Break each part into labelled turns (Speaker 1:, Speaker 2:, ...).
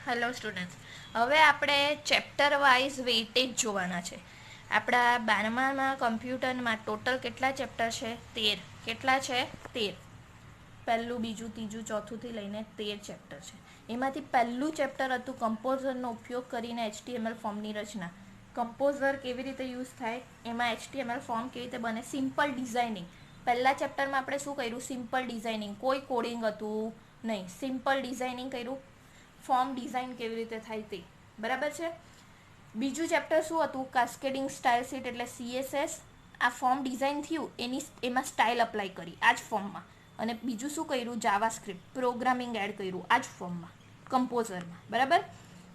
Speaker 1: Hello students, હવે આપણે chapter wise weightage જોવાના છે. આપણા 12માં કમ્પ્યુટરમાં ટોટલ કેટલા ચેપ્ટર છે? 13. કેટલા છે? 13. પહેલું, બીજું, ત્રીજું, ચોથુંથી લઈને 13 ચેપ્ટર છે. એમાંથી પહેલું ચેપ્ટર હતું કમ્પોઝરનો ઉપયોગ કરીને HTML ફોર્મની રચના. કમ્પોઝર કેવી રીતે યુઝ થાય, એમાં HTML ફોર્મ કેવી રીતે બને, સિમ્પલ ડિઝાઇનિંગ. પહેલા ચેપ્ટરમાં આપણે શું કર્યું? સિમ્પલ ડિઝાઇનિંગ, કોઈ કોડિંગ હતું નહીં. સિમ્પલ ડિઝાઇનિંગ કર્યું, ફોર્મ ડિઝાઇન કેવી રીતે થાય તે. બરાબર છે. બીજું ચેપ્ટર શું હતું? કાસ્કેડિંગ સ્ટાઇલ શીટ એટલે CSS. આ ફોર્મ ડિઝાઇન થયું, એમાં સ્ટાઇલ અપ્લાય કરી આ જ ફોર્મમાં. અને બીજું શું કર્યું? જાવાસ્ક્રિપ્ટ પ્રોગ્રામિંગ એડ કર્યું આ જ ફોર્મમાં, કમ્પોઝરમાં. બરાબર.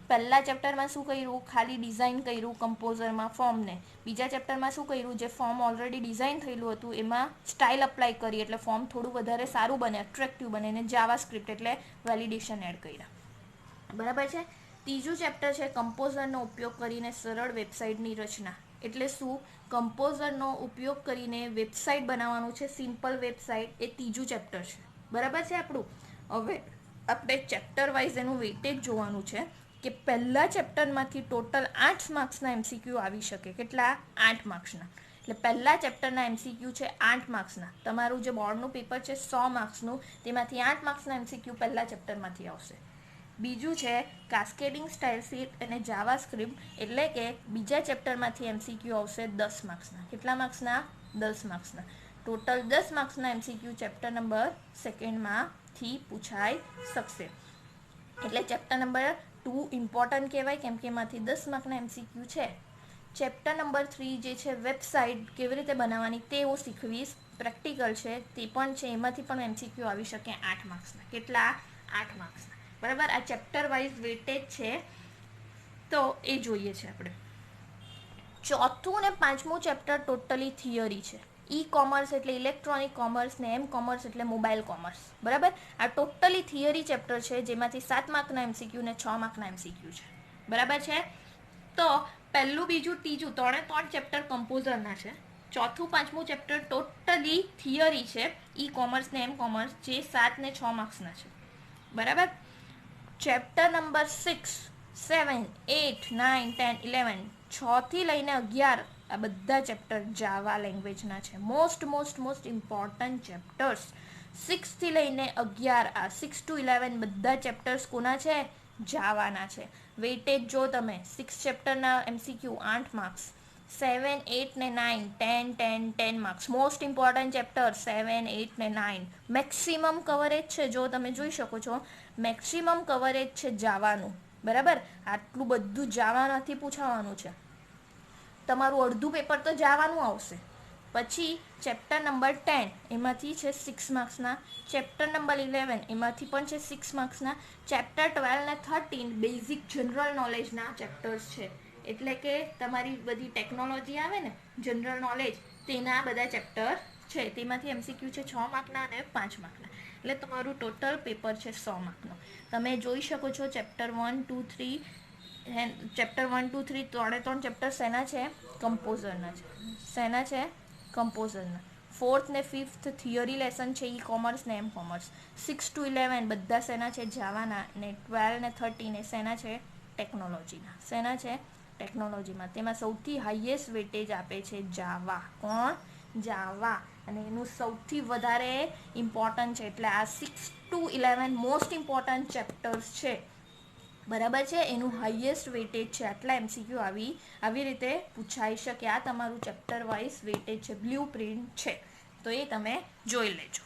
Speaker 1: પહેલા ચેપ્ટરમાં શું કર્યું? ખાલી ડિઝાઇન કર્યું કમ્પોઝરમાં ફોર્મને. બીજા ચેપ્ટરમાં શું કર્યું? જે ફોર્મ ઓલરેડી ડિઝાઇન થયેલું હતું એમાં સ્ટાઇલ અપ્લાય કરી, એટલે ફોર્મ થોડું વધારે સારું બને, એટ્રેક્ટિવ બને. અને જાવાસ્ક્રિપ્ટ એટલે વેલિડેશન એડ કર્યા. બરાબર છે. ત્રીજું ચેપ્ટર છે કમ્પોઝરનો ઉપયોગ કરીને સરળ વેબસાઇટની રચના. એટલે શું? કમ્પોઝરનો ઉપયોગ કરીને વેબસાઇટ બનાવવાનું છે, સિમ્પલ વેબસાઇટ. એ ત્રીજું ચેપ્ટર છે. બરાબર છે આપણું. હવે આપણે ચેપ્ટર વાઇઝ એનું વેઇટેજ જોવાનું છે કે પહેલા ચેપ્ટરમાંથી ટોટલ 8 માર્ક્સના MCQ આવી શકે. કેટલા? 8 માર્ક્સના. એટલે પહેલા ચેપ્ટરના MCQ છે 8 માર્ક્સના. તમારું જે બોર્ડનું પેપર છે 100 માર્ક્સનું, તેમાંથી 8 માર્ક્સના MCQ પહેલા ચેપ્ટરમાંથી આવશે. બીજું છે કાસ્કેડિંગ સ્ટાઇલ શીટ અને જાવાસ્ક્રિપ્ટ, એટલે કે બીજા ચેપ્ટરમાંથી MCQ આવશે 10 માર્ક્સના. કેટલા માર્ક્સના? 10 માર્ક્સના. ટોટલ 10 માર્ક્સના MCQ ચેપ્ટર નંબર 2માંથી પૂછાઈ શકશે. એટલે ચેપ્ટર નંબર 2 ઇમ્પોર્ટન્ટ કહેવાય, કેમ કે એમાંથી 10 માર્કના MCQ છે. ચેપ્ટર નંબર 3 જે છે વેબસાઇટ કેવી રીતે બનાવવાની તે હું શીખવીશ. પ્રેક્ટિકલ છે તે પણ છે, એમાંથી પણ MCQ આવી શકે 8 માર્ક્સના. કેટલા? 8 માર્ક્સના. બરાબર. આ ચેપ્ટર વાઇઝ વેટેજ છે, તો એ જોઈએ છે આપણે. ચોથું અને પાંચમું ચેપ્ટર ટોટલી થિયરી છે. કોમર્સ એટલે ઇલેક્ટ્રોનિક કોમર્સ ને કોમર્સ એટલે મોબાઈલ કોમર્સ. બરાબર. આ ટોટલી થિયરી ચેપ્ટર છે, જેમાંથી 7 માર્કના MCQ ને 6 માર્કના MCQ છે. બરાબર છે. તો પહેલું, બીજું, ત્રીજું, 3 ચેપ્ટર કમ્પોઝરના છે. ચોથું, પાંચમું ચેપ્ટર ટોટલી થિયરી છે, કોમર્સ ને કોમર્સ, જે 7 ને 6 માર્ક્સના છે. બરાબર. ચેપ્ટર નંબર 6, 7, 8, 9, 10, 11, 6 થી લઈને 11 આ બધા ચેપ્ટર જાવા લેંગ્વેજના છે. Most important chapters. 6 થી લઈને 11 આ 6 to 11 બધા ચેપ્ટર્સ કોના છે? જાવાના છે. વેઇટેજ જો તમે, 6 ચેપ્ટરના MCQ 8 માર્ક્સ, 7, 8 ને 9, 10, 10, 10 માર્ક્સ. મોસ્ટ ઇમ્પોર્ટન્ટ ચેપ્ટર 7, 8 ને 9. મેક્સિમમ કવરેજ છે, જો તમે જોઈ શકો છો, મેક્સિમમ કવરેજ છે જાવાનું. બરાબર. આટલું બધું જાવાનાથી પૂછાવાનું છે. તમારું અડધું પેપર તો જાવાનું આવશે. પછી ચેપ્ટર નંબર 10 એમાંથી છે 6 માર્ક્સના. ચેપ્ટર નંબર 11 એમાંથી પણ છે 6 માર્ક્સના. ચેપ્ટર 12 ને 13 બેઝિક જનરલ નોલેજના ચેપ્ટર્સ છે. એટલે કે તમારી બધી ટેકનોલોજી આવે ને, જનરલ નોલેજ, તેના બધા ચેપ્ટર છે. તેમાંથી MCQ છે 6 માર્કના અને 5 માર્કના. એટલે તમારું ટોટલ પેપર છે 100 માર્કનું. તમે જોઈ શકો છો ચેપ્ટર 1, 2, 3, ચેપ્ટર 1, 2, 3 3 ચેપ્ટર શેના છે? કમ્પોઝરના છે. શેના છે? કમ્પોઝરના. 4th ને 5th થિયરી લેસન છે, કોમર્સ ને કોમર્સ. 6 to 11 બધા શેના છે? જાવાના. ને 12 ને 13 એ શેના છે? ટેકનોલોજીના. શેના છે? ટેકનોલોજીમાં. તેમાં સૌથી હાઈએસ્ટ વેટેજ આપે છે જાવા. કોણ? જાવા. અને એનું સૌથી વધારે ઇમ્પોર્ટન્ટ છે. એટલે આ 6 to 11 મોસ્ટ ઇમ્પોર્ટન્ટ ચેપ્ટર્સ છે. બરાબર છે. એનું હાઈએસ્ટ વેટેજ છે. આટલા MCQ આવી રીતે પૂછાઈ શકે. આ તમારું ચેપ્ટર વાઇઝ વેટેજ છે, બ્લુ પ્રિન્ટ છે. તો એ તમે જોઈ લેજો.